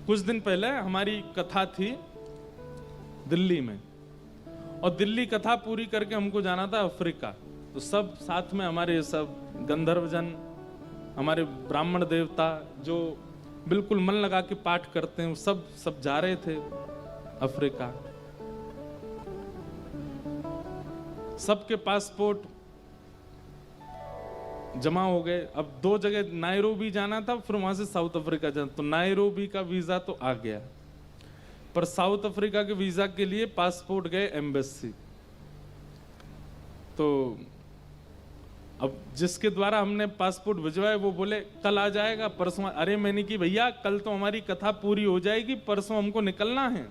कुछ दिन पहले हमारी कथा थी दिल्ली में, और दिल्ली कथा पूरी करके हमको जाना था अफ्रीका। तो सब साथ में हमारे सब गंधर्वजन, हमारे ब्राह्मण देवता जो बिल्कुल मन लगा के पाठ करते हैं, सब जा रहे थे अफ्रीका। सबके पासपोर्ट जमा हो गए। अब 2 जगह नायरोबी जाना था, फिर वहां से साउथ अफ्रीका जाना। तो नायरोबी का वीजा तो आ गया, पर साउथ अफ्रीका के वीजा के लिए पासपोर्ट गए एम्बेसी। तो अब जिसके द्वारा हमने पासपोर्ट भिजवाया वो बोले कल आ जाएगा, परसों। अरे मैंने कि भैया कल तो हमारी कथा पूरी हो जाएगी, परसों हमको निकलना है।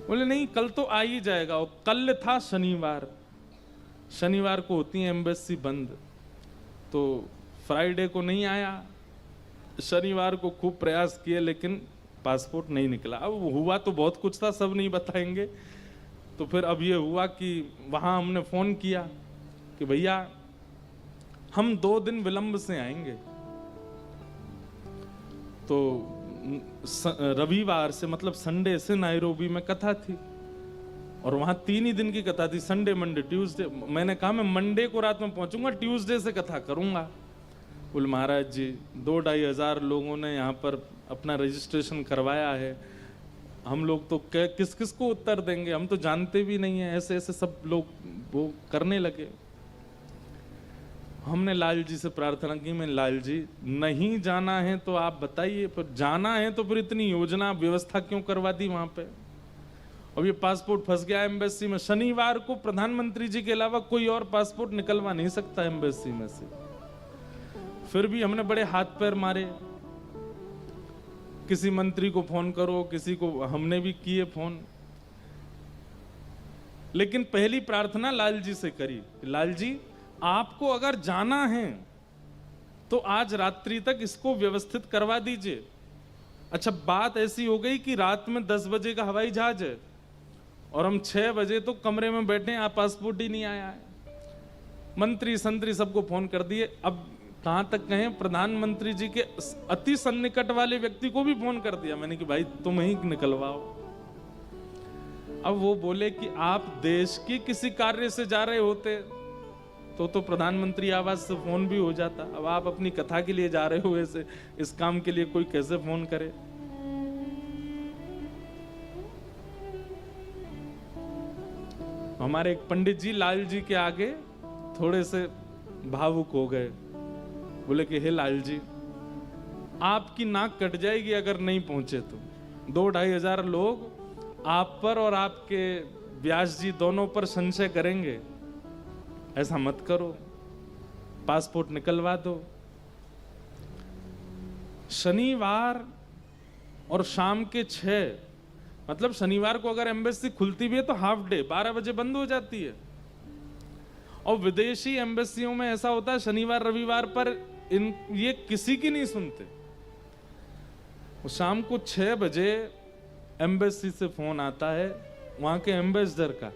बोले नहीं कल तो आ ही जाएगा। और कल था शनिवार, शनिवार को होती है एम्बेसी बंद, तो फ्राइडे को नहीं आया। शनिवार को खूब प्रयास किए लेकिन पासपोर्ट नहीं निकला। अब हुआ तो बहुत कुछ था, सब नहीं बताएंगे। तो फिर अब ये हुआ कि वहाँ हमने फ़ोन किया कि भैया हम 2 दिन विलंब से आएंगे। तो रविवार से मतलब संडे से नायरोबी में कथा थी, और वहाँ 3 ही दिन की कथा थी, संडे मंडे ट्यूसडे। मैंने कहा मैं मंडे को रात में पहुंचूंगा, ट्यूसडे से कथा करूंगा। बोले महाराज जी 2-2.5 हज़ार लोगों ने यहाँ पर अपना रजिस्ट्रेशन करवाया है, हम लोग तो किस किस को उत्तर देंगे, हम तो जानते भी नहीं है। ऐसे ऐसे सब लोग वो करने लगे। हमने लाल जी से प्रार्थना की, मैं लाल जी नहीं जाना है तो आप बताइए, पर जाना है तो फिर इतनी योजना व्यवस्था क्यों करवा दी वहाँ पे। अब ये पासपोर्ट फंस गया एम्बेसी में। शनिवार को प्रधानमंत्री जी के अलावा कोई और पासपोर्ट निकलवा नहीं सकता एम्बेसी में से। फिर भी हमने बड़े हाथ पैर मारे, किसी मंत्री को फोन करो, किसी को, हमने भी किए फोन। लेकिन पहली प्रार्थना लाल जी से करी, लाल जी आपको अगर जाना है तो आज रात्रि तक इसको व्यवस्थित करवा दीजिए। अच्छा बात ऐसी हो गई कि रात में 10 बजे का हवाई जहाज है और हम 6 बजे तो कमरे में बैठे हैं, पासपोर्ट ही नहीं आया है। मंत्री संतरी सबको फोन कर दिए। अब कहां तक कहें, प्रधानमंत्री जी के अति सन्निकट वाले व्यक्ति को भी फोन कर दिया मैंने कि भाई तुम ही निकलवाओ। अब वो बोले कि आप देश की किसी कार्य से जा रहे होते तो प्रधानमंत्री आवास से फोन भी हो जाता। अब आप अपनी कथा के लिए जा रहे हो, ऐसे इस काम के लिए कोई कैसे फोन करे। हमारे एक पंडित जी लाल जी के आगे थोड़े से भावुक हो गए। बोले कि हे लाल जी आपकी नाक कट जाएगी अगर नहीं पहुंचे तो। 2-2.5 हज़ार लोग आप पर और आपके व्यास जी दोनों पर संशय करेंगे, ऐसा मत करो, पासपोर्ट निकलवा दो। शनिवार और शाम के 6, मतलब शनिवार को अगर एम्बेसी खुलती भी है तो हाफ डे 12 बजे बंद हो जाती है। और विदेशी एम्बेसियों में ऐसा होता है शनिवार रविवार पर ये किसी की नहीं सुनते। शाम को 6 बजे एम्बेसी से फोन आता है वहां के एम्बेसडर का,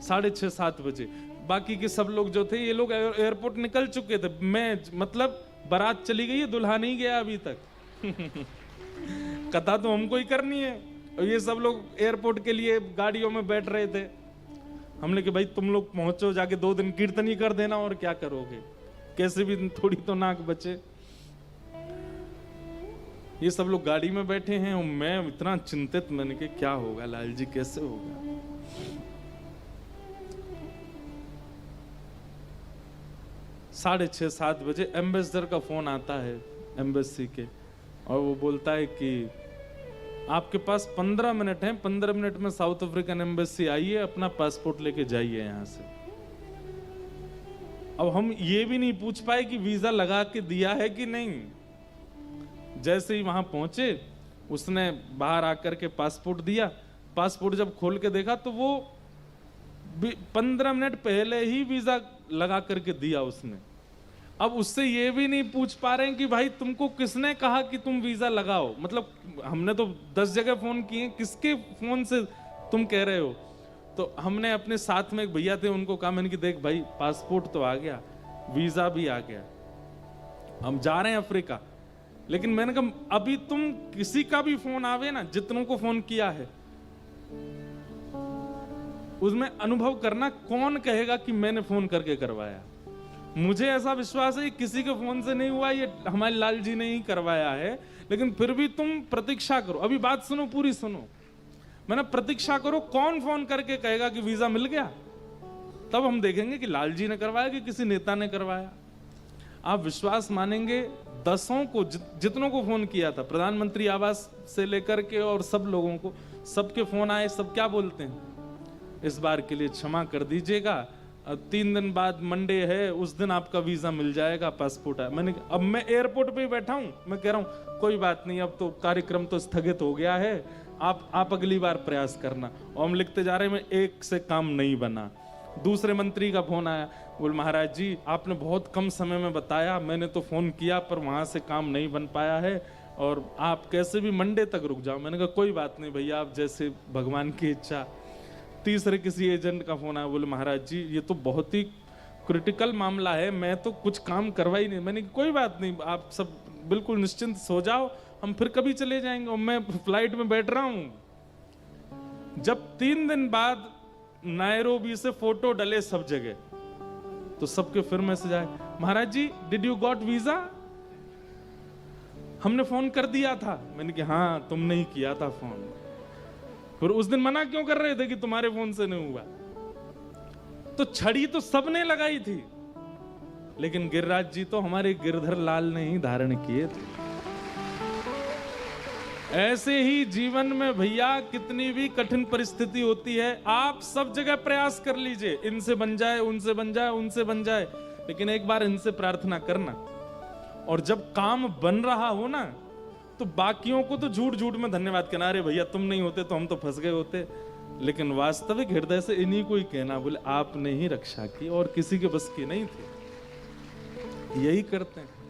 6:30-7 बजे। बाकी के सब लोग जो थे ये लोग एयरपोर्ट निकल चुके थे। मैं मतलब बारात चली गई है, दुल्हा नहीं गया अभी तक। कथा तो हमको ही करनी है, और ये सब लोग एयरपोर्ट के लिए गाड़ियों में बैठ रहे थे। हमने कि भाई तुम लोग पहुंचो, जाके 2 दिन कीर्तन ही कर देना, और क्या करोगे, कैसे भी थोड़ी तो नाक बचे। ये सब लोग गाड़ी में बैठे हैं और मैं इतना चिंतित, मैंने कि क्या होगा लाल जी, कैसे होगा। साढ़े 6-7 बजे एम्बेसडर का फोन आता है एम्बेसी के, और वो बोलता है कि आपके पास 15 मिनट हैं, 15 मिनट में साउथ अफ्रीकन एम्बेसी आइए, अपना पासपोर्ट लेके जाइए यहाँ से। अब हम ये भी नहीं पूछ पाए कि वीजा लगा के दिया है कि नहीं। जैसे ही वहां पहुंचे उसने बाहर आकर के पासपोर्ट दिया। पासपोर्ट जब खोल के देखा तो वो 15 मिनट पहले ही वीजा लगा करके दिया उसने। अब उससे ये भी नहीं पूछ पा रहे हैं कि भाई तुमको किसने कहा कि तुम वीजा लगाओ। मतलब हमने तो 10 जगह फोन किए, किसके फोन से तुम कह रहे हो। तो हमने अपने साथ में एक भैया थे, उनको कहा मैंने कि देख भाई पासपोर्ट तो आ गया, वीजा भी आ गया, हम जा रहे हैं अफ्रीका, लेकिन मैंने कहा अभी तुम किसी का भी फोन आवे ना, जितनों को फोन किया है, उसमें अनुभव करना कौन कहेगा कि मैंने फोन करके करवाया। मुझे ऐसा विश्वास है किसी के फोन से नहीं हुआ, ये हमारे लाल जी ने ही करवाया है। लेकिन फिर भी तुम प्रतीक्षा करो, अभी बात सुनो, पूरी सुनो। मैंने प्रतीक्षा करो, कौन फोन करके कहेगा कि वीजा मिल गया, तब हम देखेंगे कि लाल जी ने करवाया कि किसी नेता ने करवाया। आप विश्वास मानेंगे, दसों को जितनों को फोन किया था, प्रधानमंत्री आवास से लेकर के और सब लोगों को, सबके फोन आए, सब क्या बोलते हैं, इस बार के लिए क्षमा कर दीजिएगा, 3 दिन बाद मंडे है, उस दिन आपका वीजा मिल जाएगा, पासपोर्ट है। अब मैं एयरपोर्ट पे बैठा हूं, मैं कह रहा हूं कोई बात नहीं, अब तो कार्यक्रम तो स्थगित हो गया है, आप अगली बार प्रयास करना। और हम लिखते जा रहे हैं, एक से काम नहीं बना। दूसरे मंत्री का फोन आया, बोल महाराज जी आपने बहुत कम समय में बताया, मैंने तो फोन किया पर वहां से काम नहीं बन पाया है, और आप कैसे भी मंडे तक रुक जाओ। मैंने कहा कोई बात नहीं भैया, आप जैसे भगवान की इच्छा। तीसरे किसी एजेंट का फोन आया, बोले महाराज जी ये तो बहुत ही क्रिटिकल मामला है, मैं तो कुछ काम करवा ही नहीं। मैंने कोई बात नहीं, आप सब बिल्कुल निश्चिंत सो जाओ, हम फिर कभी चले जाएंगे, और मैं फ्लाइट में बैठ रहा हूं। जब 3 दिन बाद नायरोबी से फोटो डले सब जगह, तो सबके फिर मैसेज आए, महाराज जी डिड यू गॉट वीजा, हमने फोन कर दिया था। मैंने कहा हाँ तुमने ही किया था फोन, फिर उस दिन मना क्यों कर रहे थे कि तुम्हारे फोन से नहीं हुआ। तो छड़ी तो सबने लगाई थी, लेकिन गिरिराज जी तो हमारे गिरधर लाल ने ही धारण किए थे। ऐसे ही जीवन में भैया कितनी भी कठिन परिस्थिति होती है, आप सब जगह प्रयास कर लीजिए, इनसे बन जाए, उनसे बन जाए, उनसे बन जाए, लेकिन एक बार इनसे प्रार्थना करना। और जब काम बन रहा हो ना, तो बाकियों को तो झूठ झूठ में धन्यवाद कहना, अरे भैया तुम नहीं होते तो हम तो फंस गए होते, लेकिन वास्तविक हृदय से इन्हीं को ही कहना, बोले आपने ही रक्षा की और किसी के बस की नहीं थी। यही करते हैं।